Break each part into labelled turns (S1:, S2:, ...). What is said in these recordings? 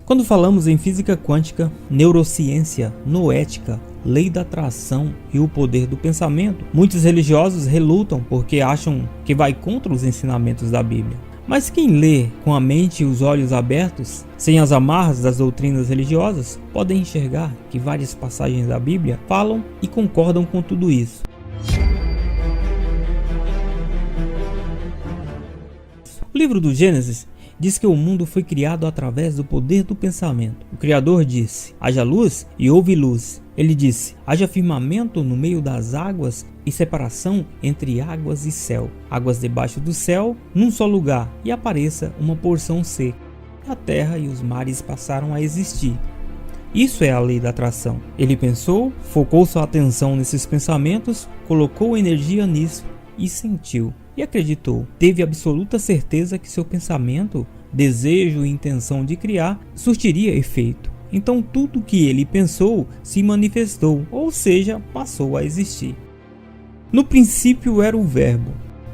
S1: Quando falamos em física quântica, neurociência, noética, lei da atração e o poder do pensamento, muitos religiosos relutam porque acham que vai contra os ensinamentos da Bíblia. Mas quem lê com a mente e os olhos abertos, sem as amarras das doutrinas religiosas, pode enxergar que várias passagens da Bíblia falam e concordam com tudo isso. O livro do Gênesis diz que o mundo foi criado através do poder do pensamento. O Criador disse: haja luz e houve luz. Ele disse: haja firmamento no meio das águas e separação entre águas e céu. Águas debaixo do céu, num só lugar, e apareça uma porção seca. A terra e os mares passaram a existir. Isso é a lei da atração. Ele pensou, focou sua atenção nesses pensamentos, colocou energia nisso e sentiu. E acreditou, teve absoluta certeza que seu pensamento, desejo e intenção de criar surtiria efeito. Então tudo que ele pensou se manifestou, ou seja, passou a existir. No princípio era o verbo.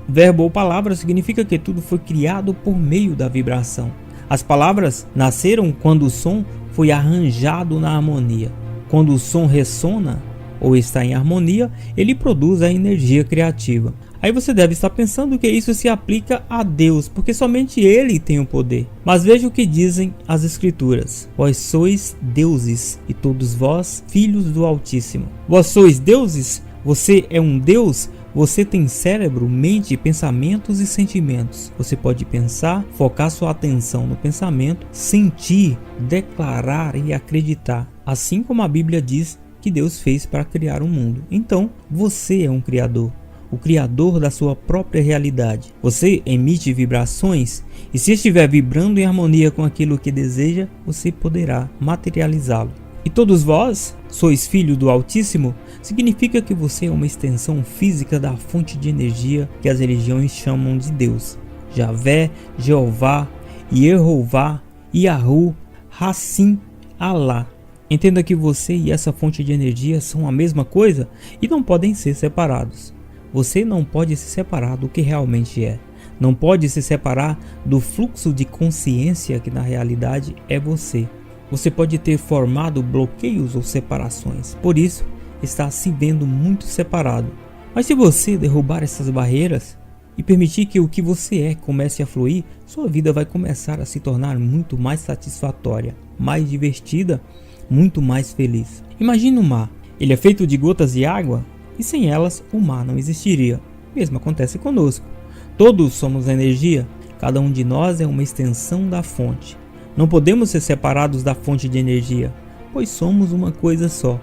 S1: Verbo ou palavra significa que tudo foi criado por meio da vibração. As palavras nasceram quando o som foi arranjado na harmonia. Quando o som ressona ou está em harmonia, ele produz a energia criativa. Aí você deve estar pensando que isso se aplica a Deus, porque somente Ele tem o poder. Mas veja o que dizem as Escrituras: vós sois deuses, e todos vós filhos do Altíssimo. Vós sois deuses? Você é um Deus? Você tem cérebro, mente, pensamentos e sentimentos. Você pode pensar, focar sua atenção no pensamento, sentir, declarar e acreditar. Assim como a Bíblia diz que Deus fez para criar o mundo. Então, você é um criador. O criador da sua própria realidade. Você emite vibrações e se estiver vibrando em harmonia com aquilo que deseja, você poderá materializá-lo. E todos vós sois filhos do Altíssimo, significa que você é uma extensão física da fonte de energia que as religiões chamam de Deus. Javé, Jeová, Yehová, Yahu, Hassim, Alá. Entenda que você e essa fonte de energia são a mesma coisa e não podem ser separados. Você não pode se separar do que realmente é. Não pode se separar do fluxo de consciência que na realidade é você. Você pode ter formado bloqueios ou separações. Por isso, está se vendo muito separado. Mas se você derrubar essas barreiras e permitir que o que você é comece a fluir, sua vida vai começar a se tornar muito mais satisfatória, mais divertida, muito mais feliz. Imagine o mar. Ele é feito de gotas de água? E sem elas o mar não existiria. O mesmo acontece conosco. Todos somos energia, cada um de nós é uma extensão da fonte. Não podemos ser separados da fonte de energia, pois somos uma coisa só.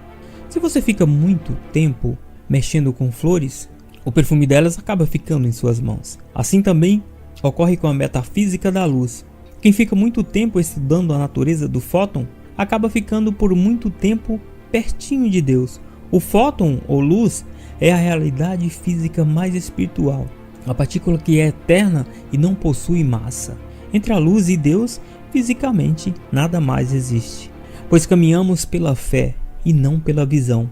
S1: Se você fica muito tempo mexendo com flores, o perfume delas acaba ficando em suas mãos. Assim também ocorre com a metafísica da luz. Quem fica muito tempo estudando a natureza do fóton, acaba ficando por muito tempo pertinho de Deus. O fóton, ou luz, é a realidade física mais espiritual, a partícula que é eterna e não possui massa. Entre a luz e Deus, fisicamente, nada mais existe, pois caminhamos pela fé e não pela visão.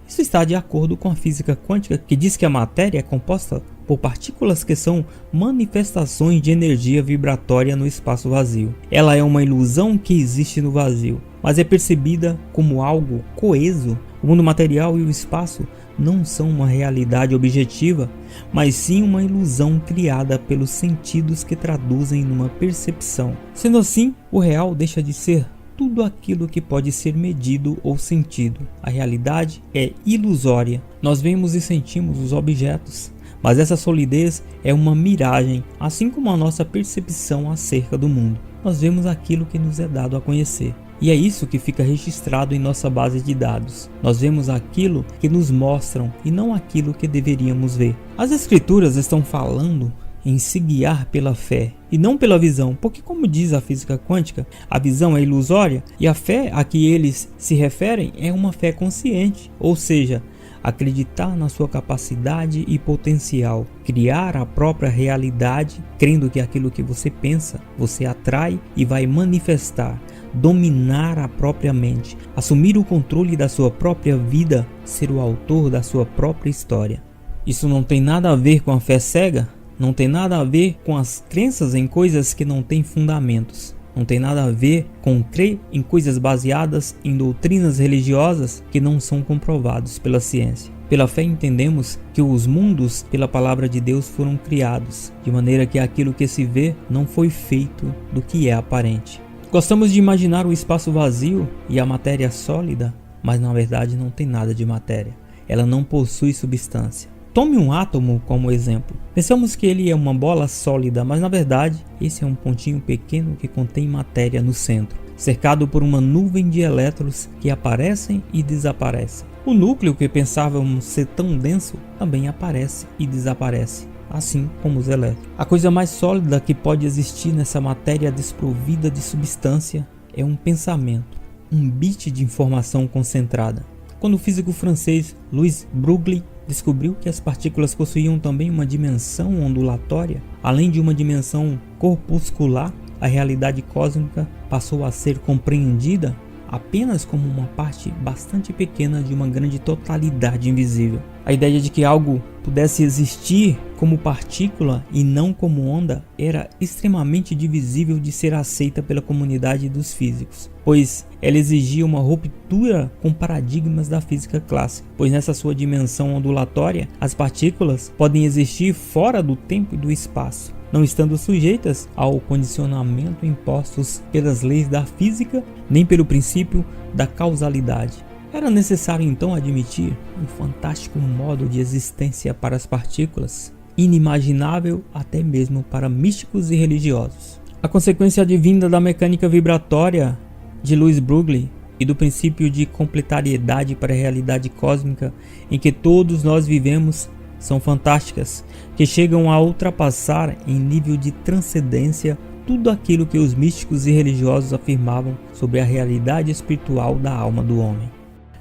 S1: Isso está de acordo com a física quântica, que diz que a matéria é composta por partículas que são manifestações de energia vibratória no espaço vazio. Ela é uma ilusão que existe no vazio, mas é percebida como algo coeso. O mundo material e o espaço não são uma realidade objetiva, mas sim uma ilusão criada pelos sentidos que traduzem numa percepção. Sendo assim, o real deixa de ser tudo aquilo que pode ser medido ou sentido. A realidade é ilusória. Nós vemos e sentimos os objetos, mas essa solidez é uma miragem, assim como a nossa percepção acerca do mundo. Nós vemos aquilo que nos é dado a conhecer. E é isso que fica registrado em nossa base de dados. Nós vemos aquilo que nos mostram e não aquilo que deveríamos ver. As escrituras estão falando em se guiar pela fé e não pela visão, porque, como diz a física quântica, a visão é ilusória e a fé a que eles se referem é uma fé consciente, ou seja, acreditar na sua capacidade e potencial, criar a própria realidade, crendo que aquilo que você pensa, você atrai e vai manifestar, dominar a própria mente, assumir o controle da sua própria vida, ser o autor da sua própria história. Isso não tem nada a ver com a fé cega, não tem nada a ver com as crenças em coisas que não têm fundamentos. Não tem nada a ver com crer em coisas baseadas em doutrinas religiosas que não são comprovados pela ciência. Pela fé entendemos que os mundos pela palavra de Deus foram criados, de maneira que aquilo que se vê não foi feito do que é aparente. Gostamos de imaginar o espaço vazio e a matéria sólida, mas na verdade não tem nada de matéria. Ela não possui substância. Tome um átomo como exemplo. Pensamos que ele é uma bola sólida, mas na verdade esse é um pontinho pequeno que contém matéria no centro, cercado por uma nuvem de elétrons que aparecem e desaparecem. O núcleo, que pensávamos ser tão denso, também aparece e desaparece, assim como os elétrons. A coisa mais sólida que pode existir nessa matéria desprovida de substância é um pensamento, um bit de informação concentrada. Quando o físico francês Louis Broglie descobriu que as partículas possuíam também uma dimensão ondulatória, além de uma dimensão corpuscular, a realidade cósmica passou a ser compreendida apenas como uma parte bastante pequena de uma grande totalidade invisível. A ideia de que algo pudesse existir como partícula e não como onda era extremamente divisível de ser aceita pela comunidade dos físicos, pois ela exigia uma ruptura com paradigmas da física clássica, pois nessa sua dimensão ondulatória, as partículas podem existir fora do tempo e do espaço, não estando sujeitas ao condicionamento impostos pelas leis da física, nem pelo princípio da causalidade. Era necessário então admitir um fantástico modo de existência para as partículas, inimaginável até mesmo para místicos e religiosos. A consequência advinda da mecânica vibratória de Louis Broglie e do princípio de complementariedade para a realidade cósmica em que todos nós vivemos são fantásticas, que chegam a ultrapassar em nível de transcendência tudo aquilo que os místicos e religiosos afirmavam sobre a realidade espiritual da alma do homem.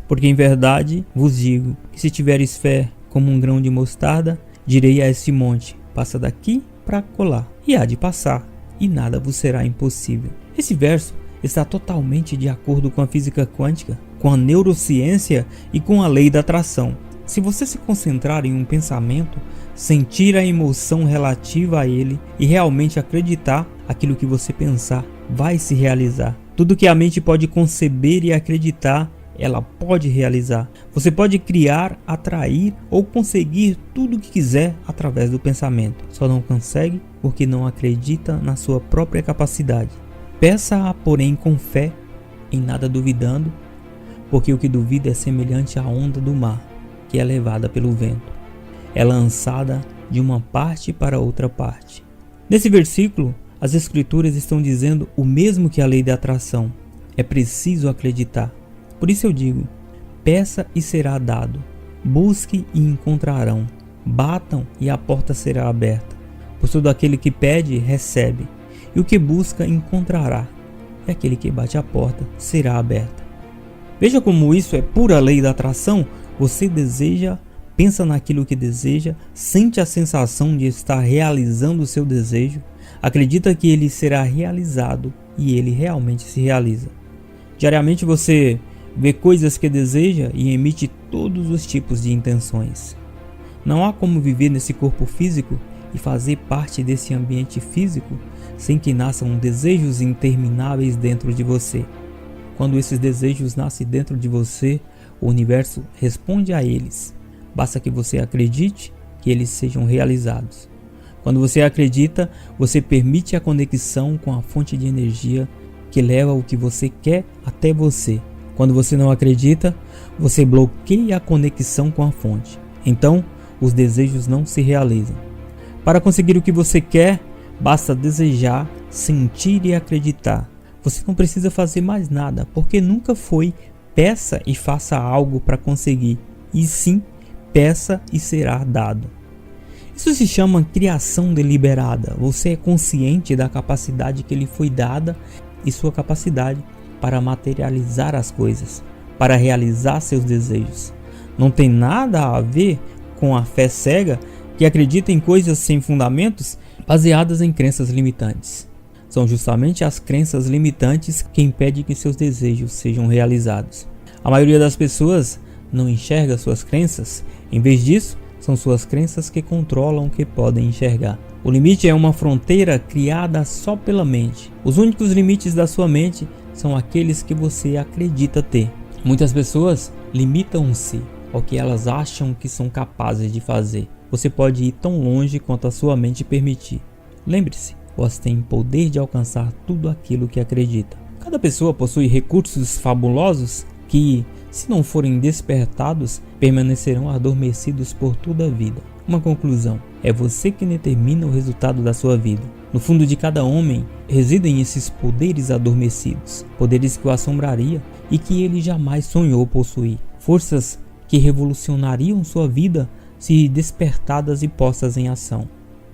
S1: Porque em verdade vos digo que se tiveres fé como um grão de mostarda, direi a este monte, passa daqui para colar, e há de passar, e nada vos será impossível. Esse verso está totalmente de acordo com a física quântica, com a neurociência e com a lei da atração. Se você se concentrar em um pensamento, sentir a emoção relativa a ele e realmente acreditar, aquilo que você pensar vai se realizar. Tudo que a mente pode conceber e acreditar, ela pode realizar. Você pode criar, atrair ou conseguir tudo o que quiser através do pensamento. Só não consegue porque não acredita na sua própria capacidade. Peça-a, porém, com fé, em nada duvidando, porque o que duvida é semelhante à onda do mar, que é levada pelo vento. É lançada de uma parte para outra parte. Nesse versículo, as escrituras estão dizendo o mesmo que a lei da atração. É preciso acreditar. Por isso eu digo, peça e será dado, busque e encontrarão, batam e a porta será aberta. Pois todo aquele que pede, recebe, e o que busca, encontrará, e aquele que bate a porta será aberta. Veja como isso é pura lei da atração. Você deseja, pensa naquilo que deseja, sente a sensação de estar realizando o seu desejo, acredita que ele será realizado e ele realmente se realiza. Diariamente você vê coisas que deseja e emite todos os tipos de intenções. Não há como viver nesse corpo físico e fazer parte desse ambiente físico sem que nasçam desejos intermináveis dentro de você. Quando esses desejos nascem dentro de você, o universo responde a eles. Basta que você acredite que eles sejam realizados. Quando você acredita, você permite a conexão com a fonte de energia que leva o que você quer até você. Quando você não acredita, você bloqueia a conexão com a fonte. Então, os desejos não se realizam. Para conseguir o que você quer, basta desejar, sentir e acreditar. Você não precisa fazer mais nada, porque nunca foi peça e faça algo para conseguir, e sim peça e será dado. Isso se chama criação deliberada. Você é consciente da capacidade que lhe foi dada e sua capacidade para materializar as coisas, para realizar seus desejos. Não tem nada a ver com a fé cega que acredita em coisas sem fundamentos, baseadas em crenças limitantes. São justamente as crenças limitantes que impedem que seus desejos sejam realizados. A maioria das pessoas não enxerga suas crenças, em vez disso, São suas crenças que controlam o que podem enxergar. O limite é uma fronteira criada só pela mente. Os únicos limites da sua mente são aqueles que você acredita ter. Muitas pessoas limitam-se ao que elas acham que são capazes de fazer. Você pode ir tão longe quanto a sua mente permitir. Lembre-se, você tem poder de alcançar tudo aquilo que acredita. Cada pessoa possui recursos fabulosos que, se não forem despertados, permanecerão adormecidos por toda a vida. Uma conclusão: é você que determina o resultado da sua vida. No fundo de cada homem residem esses poderes adormecidos, poderes que o assombraria e que ele jamais sonhou possuir. Forças que revolucionariam sua vida se despertadas e postas em ação.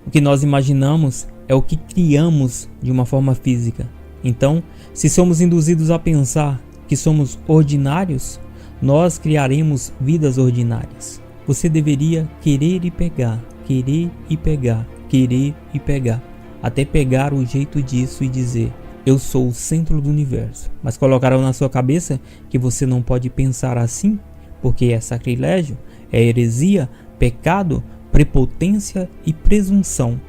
S1: O que nós imaginamos é o que criamos de uma forma física. Então, se somos induzidos a pensar que somos ordinários, nós criaremos vidas ordinárias. Você deveria querer e pegar, querer e pegar, querer e pegar, até pegar o jeito disso e dizer: eu sou o centro do universo. Mas colocaram na sua cabeça que você não pode pensar assim, porque é sacrilégio, é heresia, pecado, prepotência e presunção.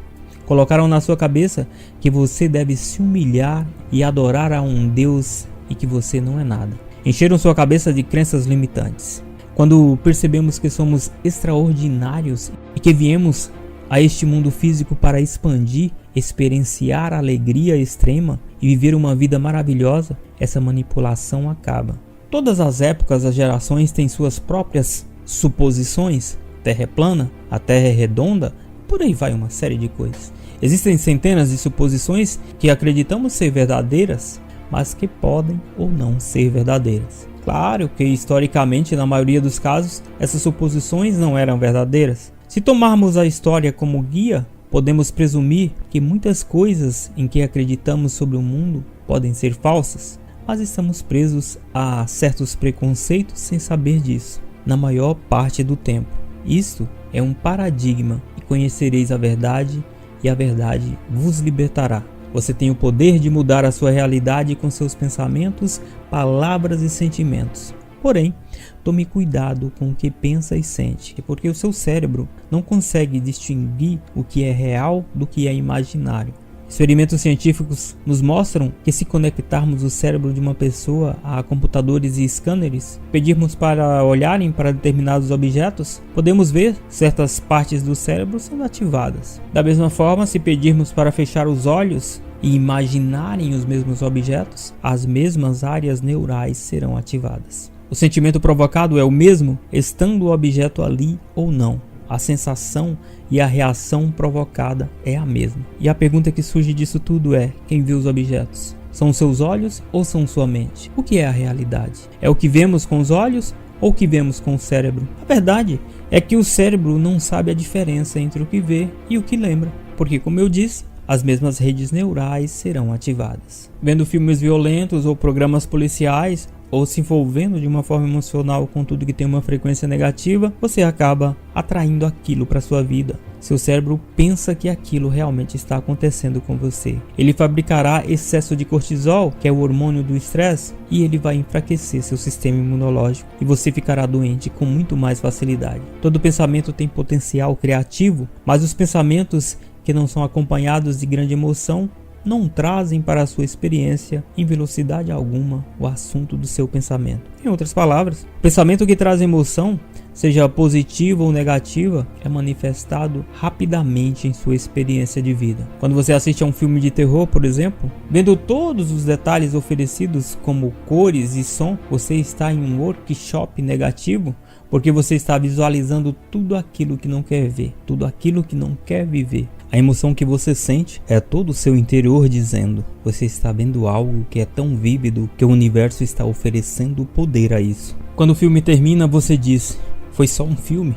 S1: Colocaram na sua cabeça que você deve se humilhar e adorar a um Deus e que você não é nada. Encheram sua cabeça de crenças limitantes. Quando percebemos que somos extraordinários e que viemos a este mundo físico para expandir, experienciar a alegria extrema e viver uma vida maravilhosa, essa manipulação acaba. Todas as épocas, as gerações têm suas próprias suposições. Terra é plana, a Terra é redonda, por aí vai uma série de coisas. Existem centenas de suposições que acreditamos ser verdadeiras, mas que podem ou não ser verdadeiras. Claro que historicamente, na maioria dos casos, essas suposições não eram verdadeiras. Se tomarmos a história como guia, podemos presumir que muitas coisas em que acreditamos sobre o mundo podem ser falsas, mas estamos presos a certos preconceitos sem saber disso, na maior parte do tempo. Isto é um paradigma, e conhecereis a verdade, e a verdade vos libertará. Você tem o poder de mudar a sua realidade com seus pensamentos, palavras e sentimentos. Porém, tome cuidado com o que pensa e sente, porque o seu cérebro não consegue distinguir o que é real do que é imaginário. Experimentos científicos nos mostram que se conectarmos o cérebro de uma pessoa a computadores e scanners, pedirmos para olharem para determinados objetos, podemos ver certas partes do cérebro sendo ativadas. Da mesma forma, se pedirmos para fechar os olhos e imaginarem os mesmos objetos, as mesmas áreas neurais serão ativadas. O sentimento provocado é o mesmo, estando o objeto ali ou não. A sensação e a reação provocada é a mesma. E a pergunta que surge disso tudo é: quem viu os objetos? São seus olhos ou são sua mente? O que é a realidade? É o que vemos com os olhos ou o que vemos com o cérebro? A verdade é que o cérebro não sabe a diferença entre o que vê e o que lembra, porque, como eu disse, as mesmas redes neurais serão ativadas. Vendo filmes violentos ou programas policiais, ou se envolvendo de uma forma emocional com tudo que tem uma frequência negativa, você acaba atraindo aquilo para sua vida. Seu cérebro pensa que aquilo realmente está acontecendo com você. Ele fabricará excesso de cortisol, que é o hormônio do estresse, e ele vai enfraquecer seu sistema imunológico e você ficará doente com muito mais facilidade. Todo pensamento tem potencial criativo, mas os pensamentos que não são acompanhados de grande emoção não trazem para a sua experiência, em velocidade alguma, o assunto do seu pensamento. Em outras palavras, o pensamento que traz emoção, seja positiva ou negativa, é manifestado rapidamente em sua experiência de vida. Quando você assiste a um filme de terror, por exemplo, vendo todos os detalhes oferecidos como cores e som, você está em um workshop negativo, porque você está visualizando tudo aquilo que não quer ver, tudo aquilo que não quer viver. A emoção que você sente é todo o seu interior dizendo: você está vendo algo que é tão vívido que o universo está oferecendo poder a isso. Quando o filme termina, você diz: foi só um filme?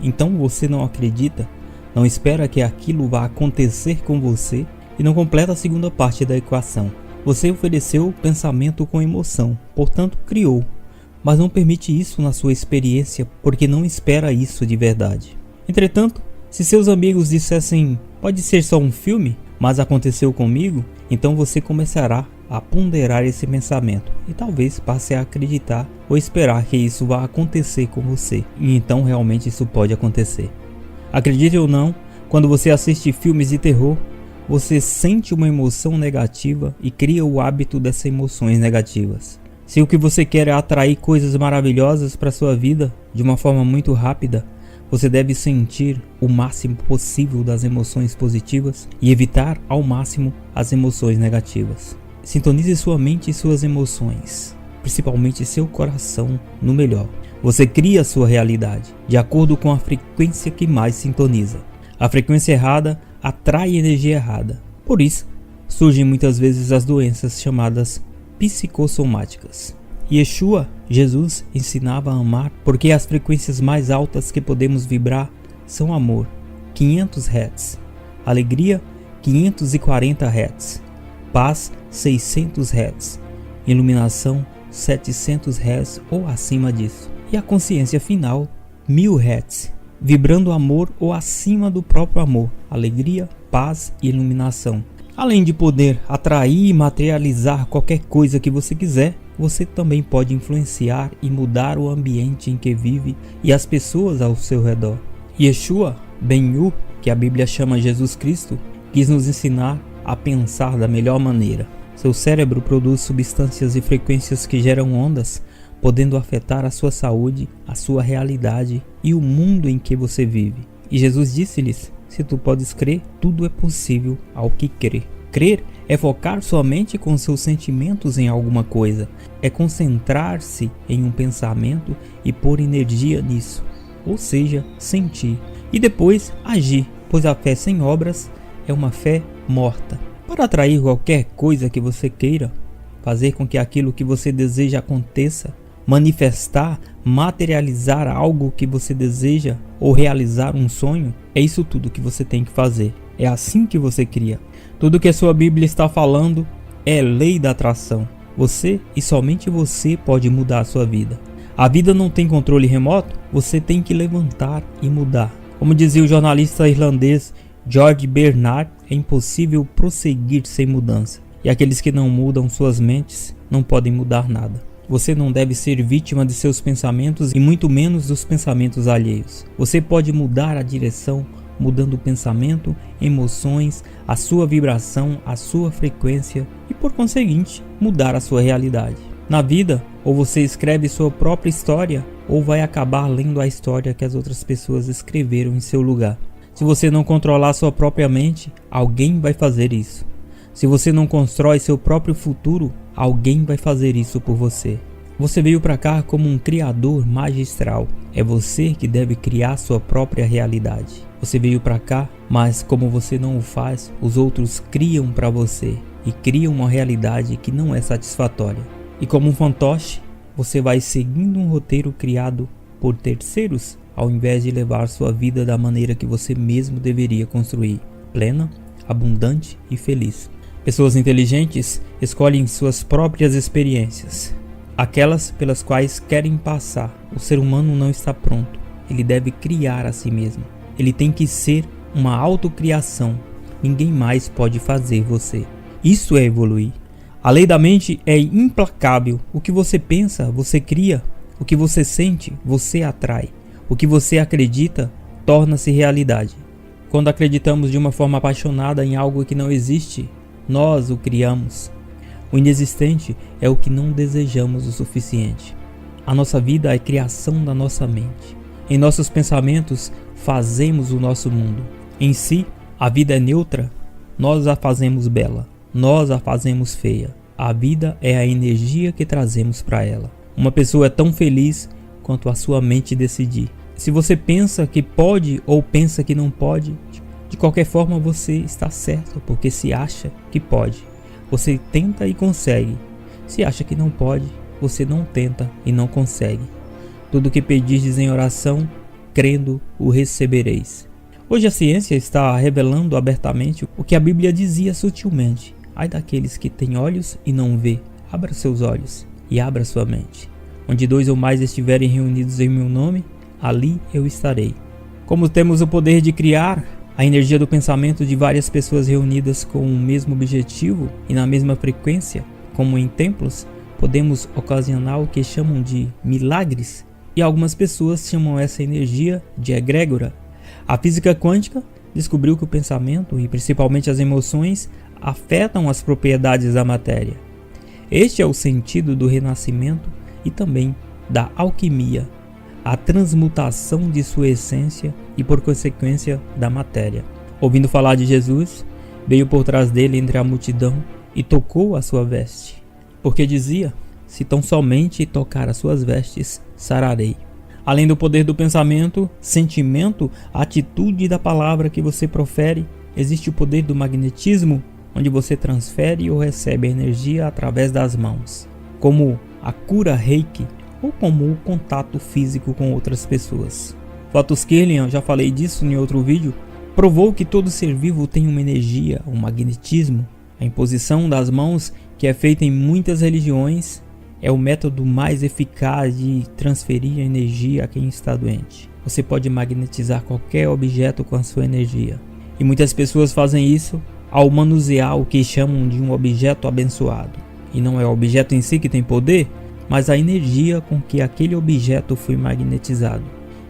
S1: Então você não acredita, não espera que aquilo vá acontecer com você e não completa a segunda parte da equação. Você ofereceu pensamento com emoção, portanto criou, mas não permite isso na sua experiência porque não espera isso de verdade. Entretanto, se seus amigos dissessem: pode ser só um filme, mas aconteceu comigo, então você começará a ponderar esse pensamento e talvez passe a acreditar ou esperar que isso vá acontecer com você. E então realmente isso pode acontecer. Acredite ou não, quando você assiste filmes de terror, você sente uma emoção negativa e cria o hábito dessas emoções negativas. Se o que você quer é atrair coisas maravilhosas para sua vida de uma forma muito rápida, você deve sentir o máximo possível das emoções positivas e evitar ao máximo as emoções negativas. Sintonize sua mente e suas emoções, principalmente seu coração, no melhor. Você cria a sua realidade de acordo com a frequência que mais sintoniza. A frequência errada atrai energia errada. Por isso, surgem muitas vezes as doenças chamadas psicossomáticas. Yeshua, Jesus, ensinava a amar porque as frequências mais altas que podemos vibrar são amor, 500 Hz, alegria, 540 Hz, paz, 600 Hz, iluminação, 700 Hz ou acima disso, e a consciência final, 1000 Hz, vibrando amor ou acima do próprio amor, alegria, paz e iluminação. Além de poder atrair e materializar qualquer coisa que você quiser, você também pode influenciar e mudar o ambiente em que vive e as pessoas ao seu redor. Yeshua, Ben-Hu, que a Bíblia chama Jesus Cristo, quis nos ensinar a pensar da melhor maneira. Seu cérebro produz substâncias e frequências que geram ondas, podendo afetar a sua saúde, a sua realidade e o mundo em que você vive. E Jesus disse-lhes: se tu podes crer, tudo é possível ao que crê. Crer é focar sua mente com seus sentimentos em alguma coisa, é concentrar-se em um pensamento e pôr energia nisso, ou seja, sentir, e depois agir, pois a fé sem obras é uma fé morta. Para atrair qualquer coisa que você queira, fazer com que aquilo que você deseja aconteça, manifestar, materializar algo que você deseja ou realizar um sonho, é isso tudo que você tem que fazer. É assim que você cria. Tudo que a sua Bíblia está falando é lei da atração. Você e somente você pode mudar a sua vida. A vida não tem controle remoto, você tem que levantar e mudar. Como dizia o jornalista irlandês George Bernard, é impossível prosseguir sem mudança. E aqueles que não mudam suas mentes não podem mudar nada. Você não deve ser vítima de seus pensamentos e muito menos dos pensamentos alheios. Você pode mudar a direção mudando o pensamento, emoções, a sua vibração, a sua frequência e, por conseguinte, mudar a sua realidade. Na vida, ou você escreve sua própria história ou vai acabar lendo a história que as outras pessoas escreveram em seu lugar. Se você não controlar sua própria mente, alguém vai fazer isso. Se você não constrói seu próprio futuro, alguém vai fazer isso por você. Você veio para cá como um criador magistral. É você que deve criar sua própria realidade. Você veio para cá, mas como você não o faz, os outros criam para você e criam uma realidade que não é satisfatória. E como um fantoche, você vai seguindo um roteiro criado por terceiros, ao invés de levar sua vida da maneira que você mesmo deveria construir, plena, abundante e feliz. Pessoas inteligentes escolhem suas próprias experiências, aquelas pelas quais querem passar. O ser humano não está pronto, ele deve criar a si mesmo. Ele tem que ser uma autocriação, ninguém mais pode fazer você. Isso é evoluir. A lei da mente é implacável. O que você pensa, você cria. O que você sente, você atrai. O que você acredita, torna-se realidade. Quando acreditamos de uma forma apaixonada em algo que não existe, nós o criamos. O inexistente é o que não desejamos o suficiente. A nossa vida é criação da nossa mente. Em nossos pensamentos, fazemos o nosso mundo. Em si, a vida é neutra. Nós a fazemos bela. Nós a fazemos feia. A vida é a energia que trazemos para ela. Uma pessoa é tão feliz quanto a sua mente decidir. Se você pensa que pode ou pensa que não pode, de qualquer forma você está certo, porque se acha que pode, você tenta e consegue. Se acha que não pode, você não tenta e não consegue. Tudo que pedirdes em oração, crendo, o recebereis. Hoje a ciência está revelando abertamente o que a Bíblia dizia sutilmente. Ai daqueles que têm olhos e não vê. Abra seus olhos e abra sua mente. Onde 2 ou mais estiverem reunidos em meu nome, ali eu estarei. Como temos o poder de criar a energia do pensamento de várias pessoas reunidas com o mesmo objetivo e na mesma frequência, como em templos, podemos ocasionar o que chamam de milagres, e algumas pessoas chamam essa energia de egrégora. A física quântica descobriu que o pensamento e principalmente as emoções afetam as propriedades da matéria. Este é o sentido do renascimento e também da alquimia, a transmutação de sua essência e por consequência da matéria. Ouvindo falar de Jesus, veio por trás dele entre a multidão e tocou a sua veste, porque dizia: se tão somente tocar as suas vestes, sararei. Além do poder do pensamento, sentimento, atitude da palavra que você profere, existe o poder do magnetismo, onde você transfere ou recebe energia através das mãos, como a cura Reiki ou como o contato físico com outras pessoas. Fotos Kirlian, já falei disso em outro vídeo, provou que todo ser vivo tem uma energia, um magnetismo. A imposição das mãos, que é feita em muitas religiões, é o método mais eficaz de transferir energia a quem está doente. Você pode magnetizar qualquer objeto com a sua energia. E muitas pessoas fazem isso ao manusear o que chamam de um objeto abençoado. E não é o objeto em si que tem poder, mas a energia com que aquele objeto foi magnetizado.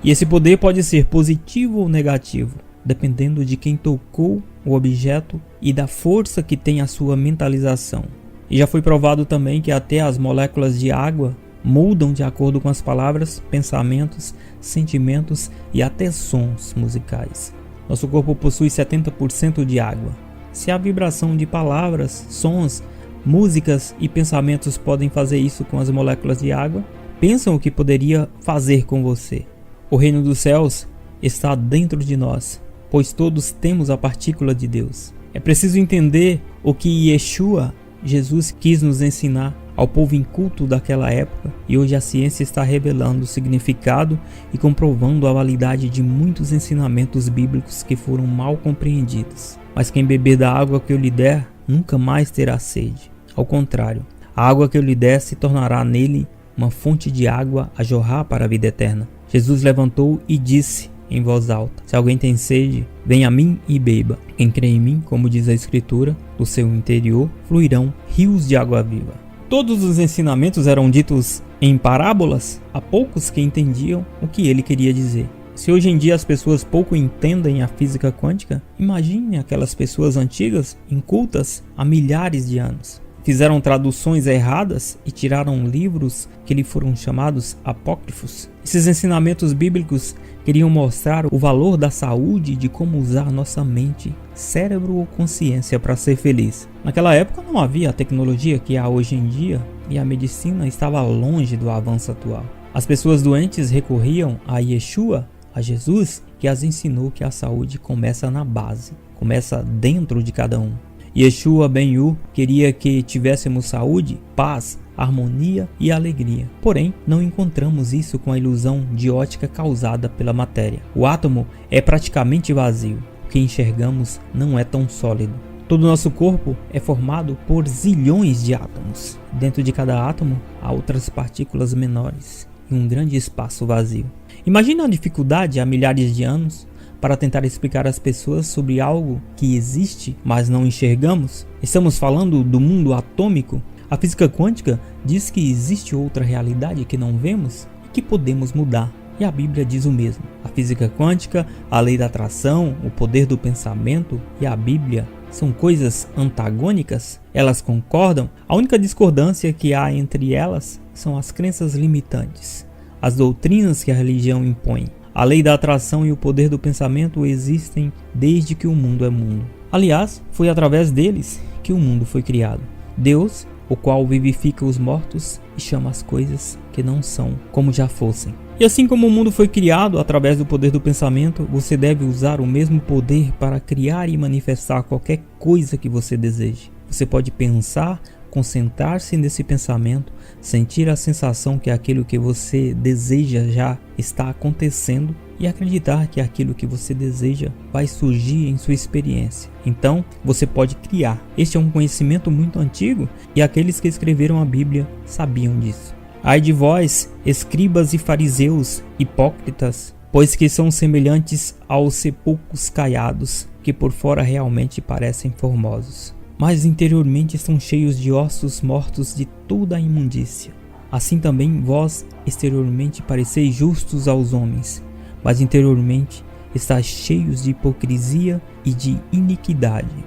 S1: E esse poder pode ser positivo ou negativo, dependendo de quem tocou o objeto e da força que tem a sua mentalização. E já foi provado também que até as moléculas de água mudam de acordo com as palavras, pensamentos, sentimentos e até sons musicais. Nosso corpo possui 70% de água. Se a vibração de palavras, sons, músicas e pensamentos podem fazer isso com as moléculas de água, pensam o que poderia fazer com você. O reino dos céus está dentro de nós, pois todos temos a partícula de Deus. É preciso entender o que Yeshua, Jesus, quis nos ensinar ao povo inculto daquela época, e hoje a ciência está revelando o significado e comprovando a validade de muitos ensinamentos bíblicos que foram mal compreendidos. Mas quem beber da água que eu lhe der, nunca mais terá sede. Ao contrário, a água que eu lhe der se tornará nele uma fonte de água a jorrar para a vida eterna. Jesus levantou e disse em voz alta: se alguém tem sede, venha a mim e beba. Quem crê em mim, como diz a Escritura, do seu interior fluirão rios de água viva. Todos os ensinamentos eram ditos em parábolas a poucos que entendiam o que ele queria dizer. Se hoje em dia as pessoas pouco entendem a física quântica, imagine aquelas pessoas antigas, incultas há milhares de anos. Fizeram traduções erradas e tiraram livros que lhe foram chamados apócrifos. Esses ensinamentos bíblicos queriam mostrar o valor da saúde e de como usar nossa mente, cérebro ou consciência para ser feliz. Naquela época não havia a tecnologia que há hoje em dia e a medicina estava longe do avanço atual. As pessoas doentes recorriam a Yeshua, a Jesus, que as ensinou que a saúde começa na base, começa dentro de cada um. Yeshua Ben-Hu queria que tivéssemos saúde, paz, harmonia e alegria. Porém, não encontramos isso com a ilusão de ótica causada pela matéria. O átomo é praticamente vazio. O que enxergamos não é tão sólido. Todo o nosso corpo é formado por zilhões de átomos. Dentro de cada átomo há outras partículas menores e um grande espaço vazio. Imagina a dificuldade há milhares de anos para tentar explicar às pessoas sobre algo que existe, mas não enxergamos. Estamos falando do mundo atômico. A física quântica diz que existe outra realidade que não vemos e que podemos mudar. E a Bíblia diz o mesmo. A física quântica, a lei da atração, o poder do pensamento e a Bíblia são coisas antagônicas? Elas concordam? A única discordância que há entre elas são as crenças limitantes, as doutrinas que a religião impõe. A lei da atração e o poder do pensamento existem desde que o mundo é mundo. Aliás, foi através deles que o mundo foi criado. Deus, o qual vivifica os mortos e chama as coisas que não são como já fossem. E assim como o mundo foi criado através do poder do pensamento, você deve usar o mesmo poder para criar e manifestar qualquer coisa que você deseje. Você pode pensar, concentrar-se nesse pensamento, sentir a sensação que aquilo que você deseja já está acontecendo e acreditar que aquilo que você deseja vai surgir em sua experiência. Então, você pode criar. Este é um conhecimento muito antigo e aqueles que escreveram a Bíblia sabiam disso. Ai de vós, escribas e fariseus, hipócritas, pois que são semelhantes aos sepulcros caiados, que por fora realmente parecem formosos. mas interiormente estão cheios de ossos mortos de toda a imundícia. Assim também vós exteriormente pareceis justos aos homens, mas interiormente estáis cheios de hipocrisia e de iniquidade.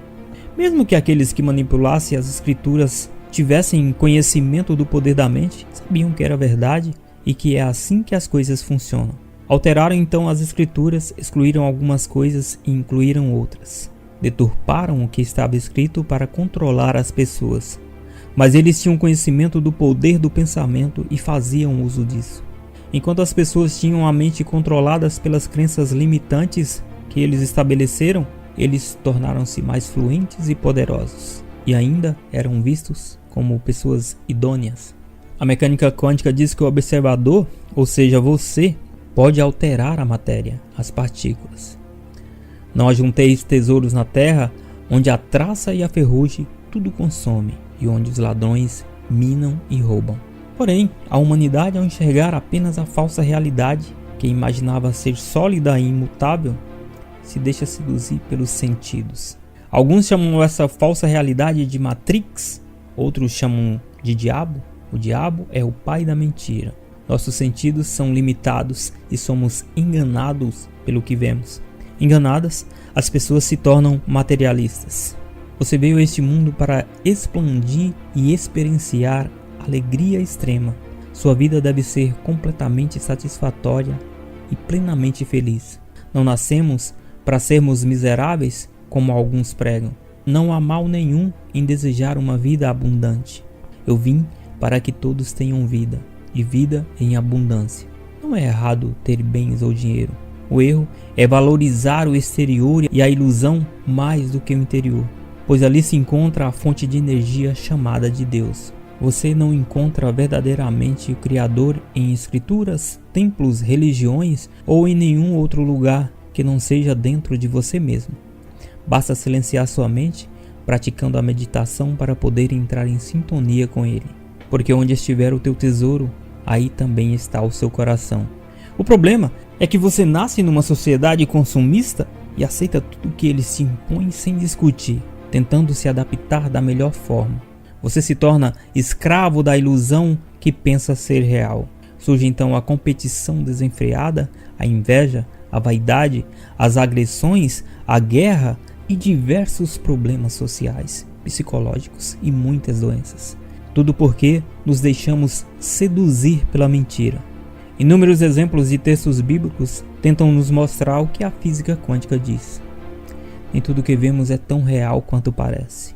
S1: Mesmo que aqueles que manipulassem as escrituras tivessem conhecimento do poder da mente, sabiam que era verdade e que é assim que as coisas funcionam. Alteraram então as escrituras, excluíram algumas coisas e incluíram outras. Deturparam o que estava escrito para controlar as pessoas. Mas eles tinham conhecimento do poder do pensamento e faziam uso disso. Enquanto as pessoas tinham a mente controladas pelas crenças limitantes que eles estabeleceram, eles tornaram-se mais fluentes e poderosos, e ainda eram vistos como pessoas idôneas. A mecânica quântica diz que o observador, ou seja, você, pode alterar a matéria, as partículas. Não ajunteis tesouros na terra, onde a traça e a ferrugem tudo consome, e onde os ladrões minam e roubam. Porém, a humanidade, ao enxergar apenas a falsa realidade, que imaginava ser sólida e imutável, se deixa seduzir pelos sentidos. Alguns chamam essa falsa realidade de Matrix, outros chamam de diabo. O diabo é o pai da mentira. Nossos sentidos são limitados e somos enganados pelo que vemos. Enganadas, as pessoas se tornam materialistas. Você veio a este mundo para expandir e experienciar alegria extrema. Sua vida deve ser completamente satisfatória e plenamente feliz. Não nascemos para sermos miseráveis, como alguns pregam. Não há mal nenhum em desejar uma vida abundante. Eu vim para que todos tenham vida, e vida em abundância. Não é errado ter bens ou dinheiro. O erro é valorizar o exterior e a ilusão mais do que o interior, pois ali se encontra a fonte de energia chamada de Deus. Você não encontra verdadeiramente o Criador em escrituras, templos, religiões ou em nenhum outro lugar que não seja dentro de você mesmo. Basta silenciar sua mente, praticando a meditação para poder entrar em sintonia com Ele. Porque onde estiver o teu tesouro, aí também está o seu coração. O problema é que você nasce numa sociedade consumista e aceita tudo que eles te impõem sem discutir, tentando se adaptar da melhor forma. Você se torna escravo da ilusão que pensa ser real. Surge então a competição desenfreada, a inveja, a vaidade, as agressões, a guerra e diversos problemas sociais, psicológicos e muitas doenças. Tudo porque nos deixamos seduzir pela mentira. Inúmeros exemplos de textos bíblicos tentam nos mostrar o que a física quântica diz. Nem tudo que vemos é tão real quanto parece.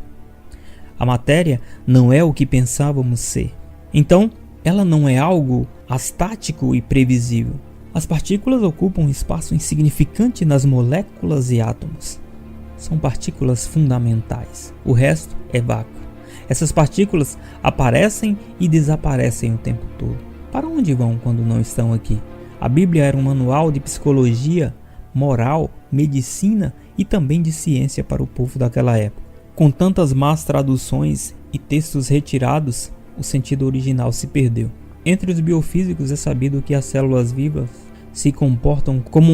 S1: A matéria não é o que pensávamos ser. Então, ela não é algo estático e previsível. As partículas ocupam um espaço insignificante nas moléculas e átomos. São partículas fundamentais. O resto é vácuo. Essas partículas aparecem e desaparecem o tempo todo. Para onde vão quando não estão aqui? A Bíblia era um manual de psicologia, moral, medicina e também de ciência para o povo daquela época. Com tantas más traduções e textos retirados, o sentido original se perdeu. Entre os biofísicos é sabido que as células vivas se comportam como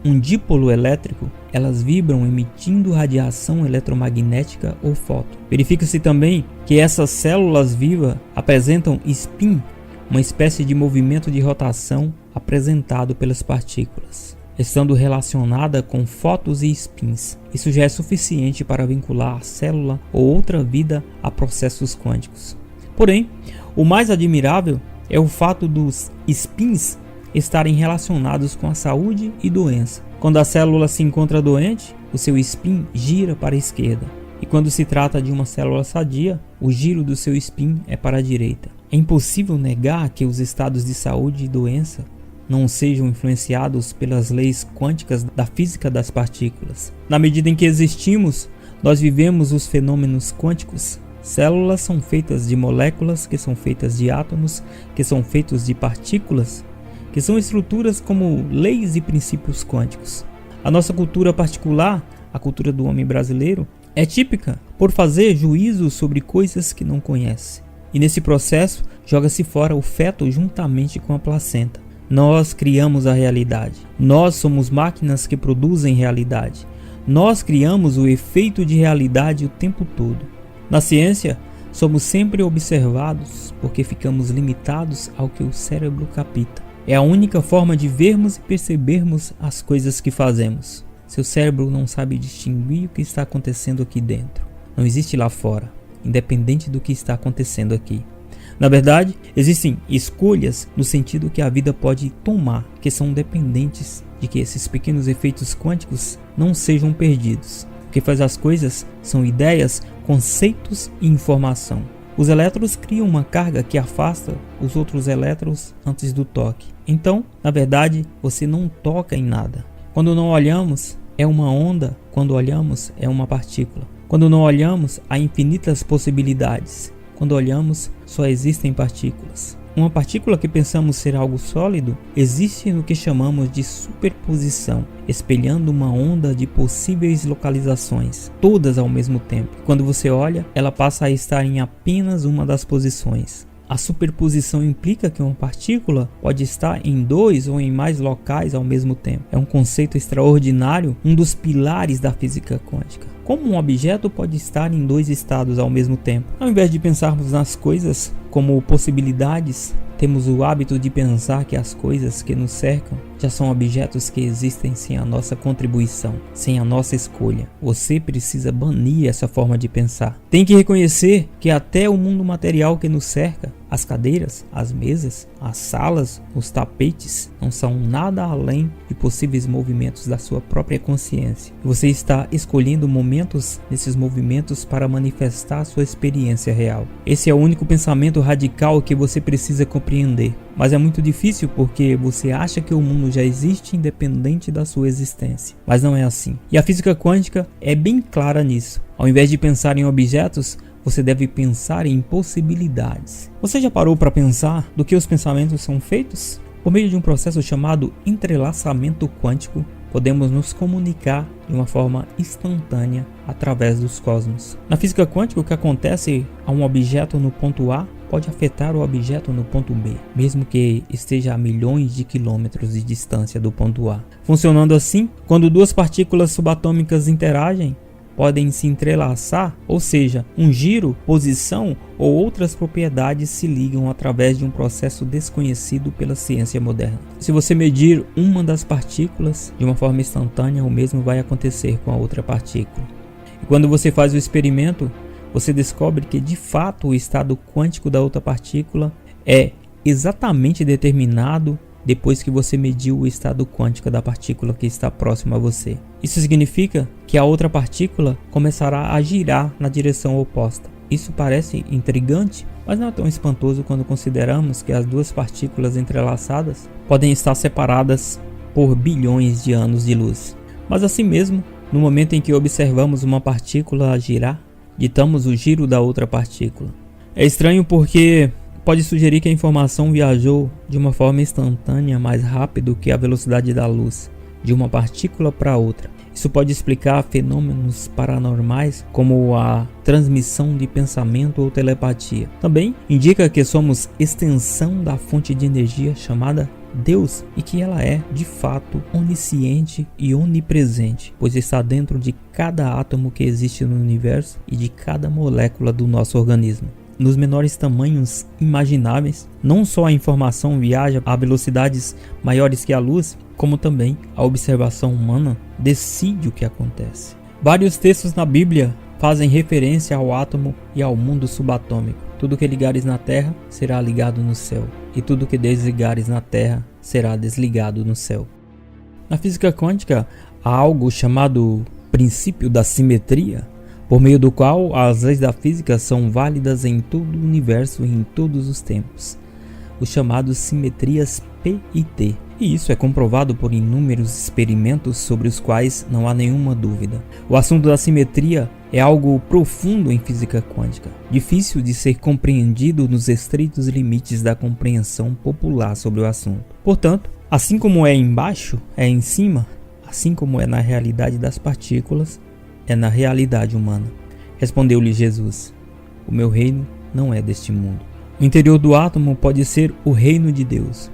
S1: um dipolo elétrico. Elas vibram emitindo radiação eletromagnética ou fóton. Verifica-se também que essas células vivas apresentam spin, uma espécie de movimento de rotação apresentado pelas partículas, estando relacionada com fótons e spins. Isso já é suficiente para vincular a célula ou outra vida a processos quânticos. Porém, o mais admirável é o fato dos spins estarem relacionados com a saúde e doença. Quando a célula se encontra doente, o seu spin gira para a esquerda. E quando se trata de uma célula sadia, o giro do seu spin é para a direita. É impossível negar que os estados de saúde e doença não sejam influenciados pelas leis quânticas da física das partículas. Na medida em que existimos, nós vivemos os fenômenos quânticos. Células são feitas de moléculas, que são feitas de átomos, que são feitos de partículas, que são estruturas como leis e princípios quânticos. A nossa cultura particular, a cultura do homem brasileiro, é típica por fazer juízos sobre coisas que não conhece. E nesse processo, joga-se fora o feto juntamente com a placenta. Nós criamos a realidade. Nós somos máquinas que produzem realidade. Nós criamos o efeito de realidade o tempo todo. Na ciência, somos sempre observados porque ficamos limitados ao que o cérebro capta. É a única forma de vermos e percebermos as coisas que fazemos. Seu cérebro não sabe distinguir o que está acontecendo aqui dentro. Não existe lá fora, independente do que está acontecendo aqui. Na verdade, existem escolhas no sentido que a vida pode tomar, que são dependentes de que esses pequenos efeitos quânticos não sejam perdidos. O que faz as coisas são ideias, conceitos e informação. Os elétrons criam uma carga que afasta os outros elétrons antes do toque. Então, na verdade, você não toca em nada. Quando não olhamos, é uma onda. Quando olhamos, é uma partícula. Quando não olhamos, há infinitas possibilidades. Quando olhamos, só existem partículas. Uma partícula que pensamos ser algo sólido existe no que chamamos de superposição, espelhando uma onda de possíveis localizações, todas ao mesmo tempo. Quando você olha, ela passa a estar em apenas uma das posições. A superposição implica que uma partícula pode estar em 2 ou em mais locais ao mesmo tempo. É um conceito extraordinário, um dos pilares da física quântica. Como um objeto pode estar em 2 estados ao mesmo tempo? Ao invés de pensarmos nas coisas como possibilidades, temos o hábito de pensar que as coisas que nos cercam já são objetos que existem sem a nossa contribuição, sem a nossa escolha. Você precisa banir essa forma de pensar. Tem que reconhecer que até o mundo material que nos cerca, as cadeiras, as mesas, as salas, os tapetes, não são nada além de possíveis movimentos da sua própria consciência. Você está escolhendo momentos nesses movimentos para manifestar sua experiência real. Esse é o único pensamento radical que você precisa compreender. Mas é muito difícil porque você acha que o mundo já existe independente da sua existência. Mas não é assim. E a física quântica é bem clara nisso. Ao invés de pensar em objetos, você deve pensar em possibilidades. Você já parou para pensar do que os pensamentos são feitos? Por meio de um processo chamado entrelaçamento quântico, podemos nos comunicar de uma forma instantânea através dos cosmos. Na física quântica, o que acontece a um objeto no ponto A pode afetar o objeto no ponto B, mesmo que esteja a milhões de quilômetros de distância do ponto A. Funcionando assim, quando duas partículas subatômicas interagem, podem se entrelaçar, ou seja, um giro, posição ou outras propriedades se ligam através de um processo desconhecido pela ciência moderna. Se você medir uma das partículas de uma forma instantânea, o mesmo vai acontecer com a outra partícula. E quando você faz o experimento, você descobre que de fato o estado quântico da outra partícula é exatamente determinado depois que você mediu o estado quântico da partícula que está próxima a você. Isso significa que a outra partícula começará a girar na direção oposta. Isso parece intrigante, mas não é tão espantoso quando consideramos que as duas partículas entrelaçadas podem estar separadas por bilhões de anos de luz. Mas assim mesmo, no momento em que observamos uma partícula a girar, ditamos o giro da outra partícula. É estranho porque pode sugerir que a informação viajou de uma forma instantânea mais rápido que a velocidade da luz, de uma partícula para outra. Isso pode explicar fenômenos paranormais como a transmissão de pensamento ou telepatia. Também indica que somos extensão da fonte de energia chamada Deus e que ela é, de fato, onisciente e onipresente, pois está dentro de cada átomo que existe no universo e de cada molécula do nosso organismo. Nos menores tamanhos imagináveis, não só a informação viaja a velocidades maiores que a luz, como também a observação humana decide o que acontece. Vários textos na Bíblia fazem referência ao átomo e ao mundo subatômico. Tudo que ligares na terra será ligado no céu, e tudo que desligares na terra será desligado no céu. Na física quântica há algo chamado princípio da simetria, por meio do qual as leis da física são válidas em todo o universo e em todos os tempos, os chamados simetrias P e T. E isso é comprovado por inúmeros experimentos sobre os quais não há nenhuma dúvida. O assunto da simetria é algo profundo em física quântica, difícil de ser compreendido nos estreitos limites da compreensão popular sobre o assunto. Portanto, assim como é embaixo, é em cima, assim como é na realidade das partículas, é na realidade humana. Respondeu-lhe Jesus: o meu reino não é deste mundo. O interior do átomo pode ser o reino de Deus.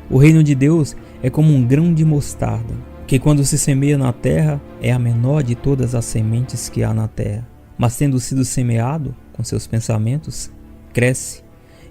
S1: O reino de Deus é como um grão de mostarda, que quando se semeia na terra é a menor de todas as sementes que há na terra. mas tendo sido semeado com seus pensamentos, cresce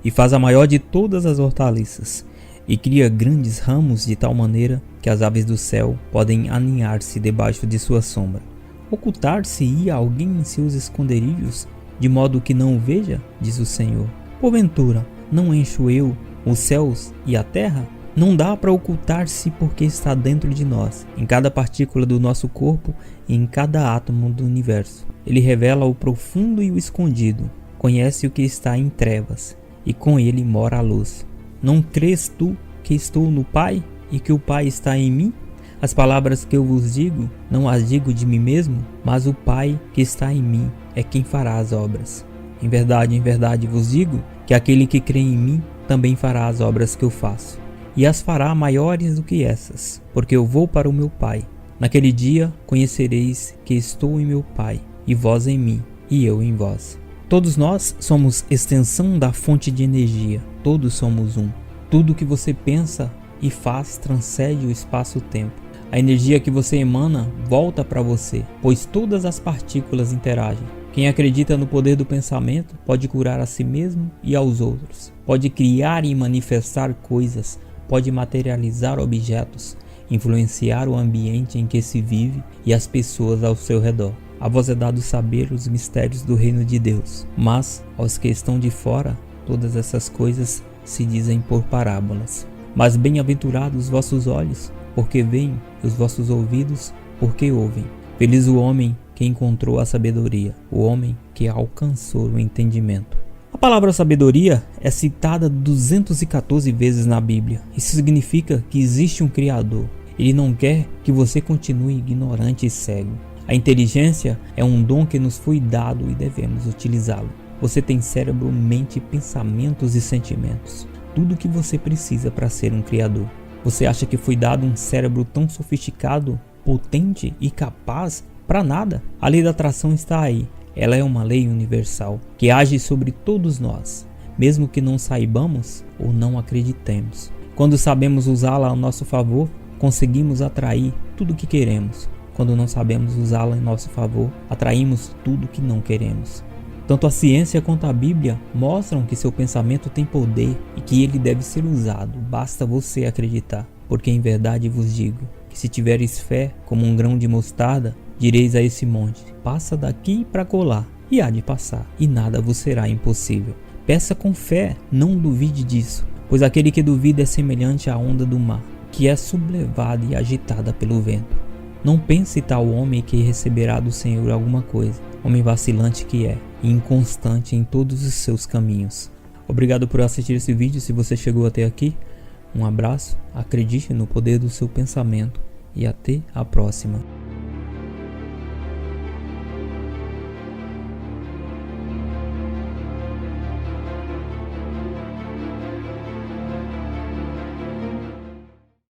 S1: e faz a maior de todas as hortaliças, e cria grandes ramos de tal maneira que as aves do céu podem aninhar-se debaixo de sua sombra. Ocultar-se-ia alguém em seus esconderijos, de modo que não o veja, diz o Senhor. Porventura, não encho eu os céus e a terra? Não dá para ocultar-se porque está dentro de nós, em cada partícula do nosso corpo e em cada átomo do universo. Ele revela o profundo e o escondido, conhece o que está em trevas, e com ele mora a luz. Não crês tu que estou no Pai e que o Pai está em mim? As palavras que eu vos digo, não as digo de mim mesmo, mas o Pai que está em mim é quem fará as obras. Em verdade vos digo que aquele que crê em mim também fará as obras que eu faço, e as fará maiores do que essas, porque eu vou para o meu Pai. Naquele dia conhecereis que estou em meu Pai, e vós em mim, e eu em vós. Todos nós somos extensão da fonte de energia, todos somos um. Tudo que você pensa e faz transcende o espaço-tempo. A energia que você emana volta para você, pois todas as partículas interagem. Quem acredita no poder do pensamento pode curar a si mesmo e aos outros. Pode criar e manifestar coisas, pode materializar objetos, influenciar o ambiente em que se vive e as pessoas ao seu redor. A vós é dado saber os mistérios do reino de Deus, mas aos que estão de fora, todas essas coisas se dizem por parábolas. Mas bem-aventurados os vossos olhos, porque veem, e os vossos ouvidos, porque ouvem. Feliz o homem que encontrou a sabedoria, o homem que alcançou o entendimento. A palavra sabedoria é citada 214 vezes na Bíblia. Isso significa que existe um Criador. Ele não quer que você continue ignorante e cego. A inteligência é um dom que nos foi dado e devemos utilizá-lo. Você tem cérebro, mente, pensamentos e sentimentos. Tudo o que você precisa para ser um criador. Você acha que foi dado um cérebro tão sofisticado, potente e capaz para nada? A lei da atração está aí. Ela é uma lei universal que age sobre todos nós, mesmo que não saibamos ou não acreditemos. Quando sabemos usá-la a nosso favor, conseguimos atrair tudo o que queremos. Quando não sabemos usá-la em nosso favor, atraímos tudo o que não queremos. Tanto a ciência quanto a Bíblia mostram que seu pensamento tem poder e que ele deve ser usado, basta você acreditar. Porque em verdade vos digo, que se tiveres fé como um grão de mostarda, direis a esse monte, passa daqui para colar, e há de passar, e nada vos será impossível. Peça com fé, não duvide disso, pois aquele que duvida é semelhante à onda do mar, que é sublevada e agitada pelo vento. Não pense tal homem que receberá do Senhor alguma coisa, homem vacilante que é, e inconstante em todos os seus caminhos. Obrigado por assistir esse vídeo. Se você chegou até aqui, um abraço, acredite no poder do seu pensamento e até a próxima.